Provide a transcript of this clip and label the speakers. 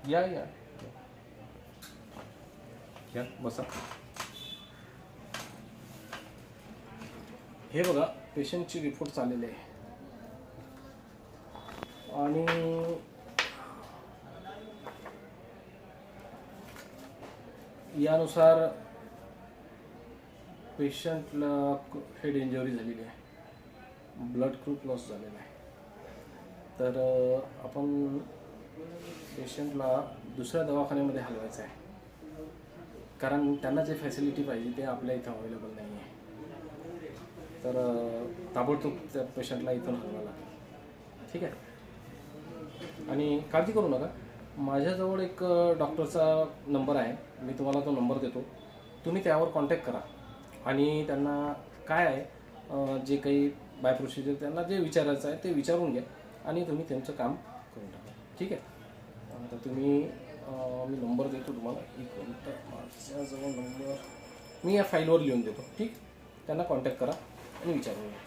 Speaker 1: या या या बसा. हे बघा पेशंटची रिपोर्ट आलेले आहे आणि यानुसार पेशंटला हेड इंजुरी झालेली आहे, ब्लड ग्रुप लॉस झालेला आहे. तर आपण पेशंटला दुसऱ्या दवाखान्यामध्ये हलवायचं आहे, कारण त्यांना जे फॅसिलिटी पाहिजे ते आपल्या इथं अवेलेबल नाही आहे. तर ताबडतोब त्या पेशंटला इथून हलवावं लागेल. ठीक आहे. आणि काळजी करू नका, माझ्याजवळ एक डॉक्टरचा नंबर आहे, मी तुम्हाला तो नंबर देतो. तुम्ही त्यावर कॉन्टॅक्ट करा आणि त्यांना काय आहे जे काही बाय प्रोसिजर त्यांना जे विचारायचं आहे ते विचारून घ्या आणि तुम्ही त्यांचं काम करून टाका. ठीक आहे. तर तुम्ही मी नंबर देतो तुम्हाला. एक मिनिट, माझ्याजवळ नंबर मी या फाईलवर लिहून देतो. ठीक, त्यांना कॉन्टॅक्ट करा आणि विचारून घ्या.